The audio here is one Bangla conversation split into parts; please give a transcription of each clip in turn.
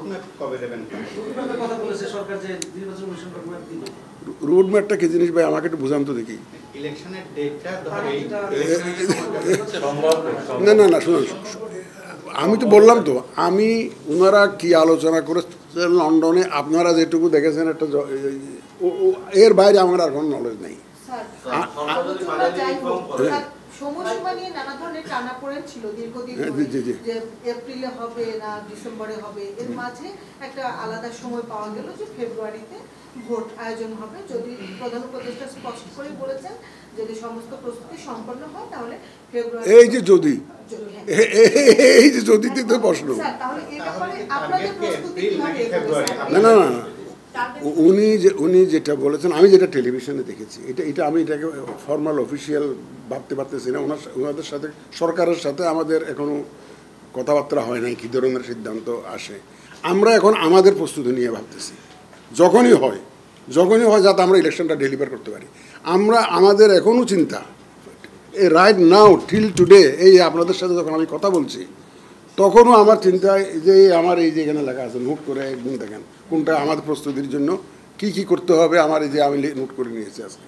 রোডম্যাপ কবে দেবেন? রোডম্যাপের কথা বলেছে সরকার যে নির্বাচন কমিশন রোডম্যাপ দিবে। রোডম্যাপটা কি জিনিস ভাই আমাকে একটু বুঝান তো দেখি। ইলেকশনের ডেটটা ধরেই না না না শুনুন, আমি তো বললাম তো, আমি ওনারা কি আলোচনা করেছেন লন্ডনে আপনারা যেটুকু দেখেছেন একটা এর বাইরে আমার আর কোনো নলেজ নেই। সময়সীমা নিয়ে নানা ধরনের টানাপোড়েন ছিল দীর্ঘদিন, যে এপ্রিলে হবে না ডিসেম্বরে হবে, এর মাঝে একটা আলাদা সময় পাওয়া গেল যে ফেব্রুয়ারিতে ভোট আয়োজন হবে। যদি প্রধান উপদেষ্টা স্পষ্ট করে বলেছেন যদি সমস্ত প্রস্তুতি সম্পন্ন হয় তাহলে ফেব্রুয়ারি। এই যে যদি এই যে যদি তো প্রশ্ন, তাহলে এই ব্যাপারে আপনাদের প্রস্তুতি কিভাবে? না না না উনি যেটা বলেছেন আমি যেটা টেলিভিশনে দেখেছি, এটা আমি এটাকে ফর্মাল অফিসিয়াল ভাবতে পারতেছি না। ওনাদের সাথে সরকারের সাথে আমাদের এখনো কথাবার্তা হয় নাই কী ধরনের সিদ্ধান্ত আসে। আমরা এখন আমাদের প্রস্তুতি নিয়ে ভাবতেছি, যখনই হয় যাতে আমরা ইলেকশনটা ডেলিভার করতে পারি। আমরা আমাদের এখনও চিন্তা রাইট নাও টিল টুডে, এই আপনাদের সাথে যখন আমি কথা বলছি তখনও আমার চিন্তা যে আমার এই যে এখানে লেখা আছে নোট করে একদিন দেখেন কোনটা আমাদের প্রস্তুতির জন্য কি করতে হবে, আমার এই যে আমি নোট করে নিয়েছি আজকে।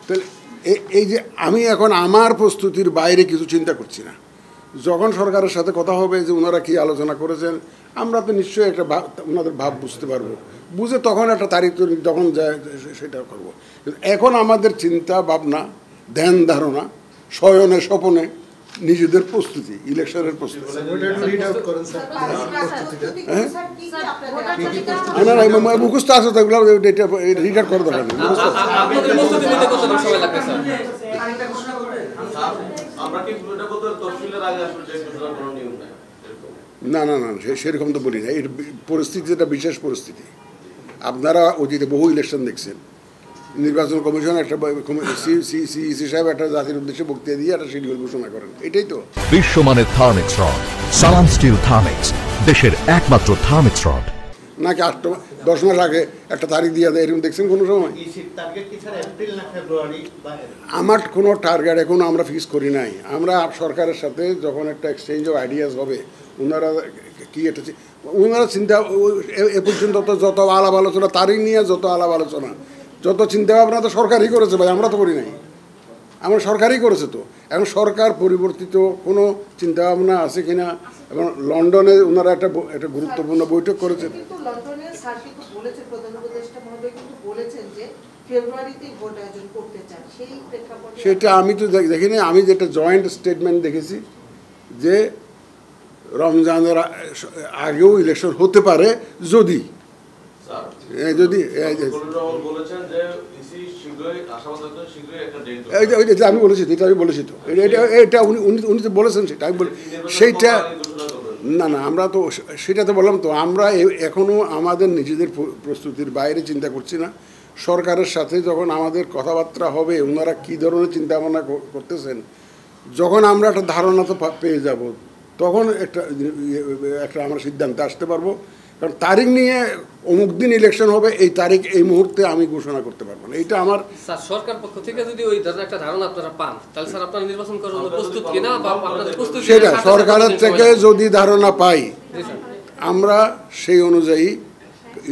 তাহলে এই যে আমি এখন আমার প্রস্তুতির বাইরে কিছু চিন্তা করছি না। যখন সরকারের সাথে কথা হবে যে ওনারা কি আলোচনা করেছেন, আমরা তো নিশ্চয়ই একটা ওনাদের ভাব বুঝতে পারবো, বুঝে তখন একটা তারিখ যখন যায় সেটা করবো। এখন আমাদের চিন্তা ভাবনা ধ্যান ধারণা শয়নে স্বপনে নিজেদের প্রস্তুতি, ইলেকশনের প্রস্তুতি। মুখস্থ আছে তো এগুলো রিড আউট করে দরকার নেই। না না না সেরকম তো বলি না। এর পরিস্থিতি যেটা বিশেষ পরিস্থিতি, আপনারা অতীতে বহু ইলেকশন দেখছেন। নির্বাচন কমিশন একটা সিইসি সাহেব একটা জাতির উদ্দেশ্যে বক্তৃতা দিয়ে একটা শিডিউল ঘোষণা করেন, এটাই তো। বিশ্বমানের থার্মিক্স রড, সালাম স্টিল থার্মিক্স, দেশের একমাত্র থার্মিক্স রড। নাকি 10 মাস আগে একটা তারিখ দিয়ে দেয়, এরকম দেখছেন কোনো সময়? আমার কোনো টার্গেট এখনো আমরা ফিক্স করি নাই। আমরা সরকারের সাথে যখন একটা এক্সচেঞ্জ অফ আইডিয়াস হবে, ওনারা চিন্তা এ পর্যন্ত তো যত আলাপ আলোচনা তারিখ নিয়ে যত আলাপ আলোচনা যত চিন্তা ভাবনা তো সরকারই করেছে ভাই, আমরা তো করি নাই। আমরা সরকারই করেছে তো। এখন সরকার পরিবর্তিত কোনো চিন্তাভাবনা আছে কিনা, এবং লন্ডনে ওনারা একটা গুরুত্বপূর্ণ বৈঠক করেছেন। সেটা আমি তো দেখিনি। আমি যেটা জয়েন্ট স্টেটমেন্ট দেখেছি যে রমজানের আগেও ইলেকশন হতে পারে যদি আমি বলেছি তো, এটা আমি বলেছি তো, এটা উনি তো বলেছেন, সেটা আমি সেইটা না না আমরা তো সেটা তো বললাম তো। আমরা এখনও আমাদের নিজেদের প্রস্তুতির বাইরে চিন্তা করছি না। সরকারের সাথে যখন আমাদের কথাবার্তা হবে, ওনারা কী ধরনের চিন্তা ভাবনা করতেছেন, যখন আমরা একটা ধারণা তো পেয়ে যাব, তখন একটা আমরা সিদ্ধান্তে আসতে পারবো। কারণ তারিখ নিয়ে অমুক দিন ইলেকশন হবে, এই তারিখ এই মুহূর্তে আমি ঘোষণা করতে পারবো না। এটা আমার স্যার সরকার পক্ষ থেকে যদি ওই ধরনের একটা ধারণা আপনারা পান, তাহলে স্যার আপনারা নির্বাচন করার জন্য প্রস্তুত কিনা বা আপনাদের প্রস্তুতি, সেটা সরকারের থেকে যদি ধারণা পাই আমরা সেই অনুযায়ী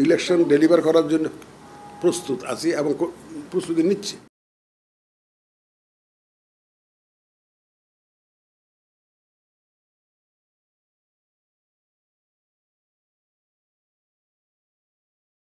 ইলেকশন ডেলিভার করার জন্য প্রস্তুত আছি এবং প্রস্তুতি নিচ্ছি।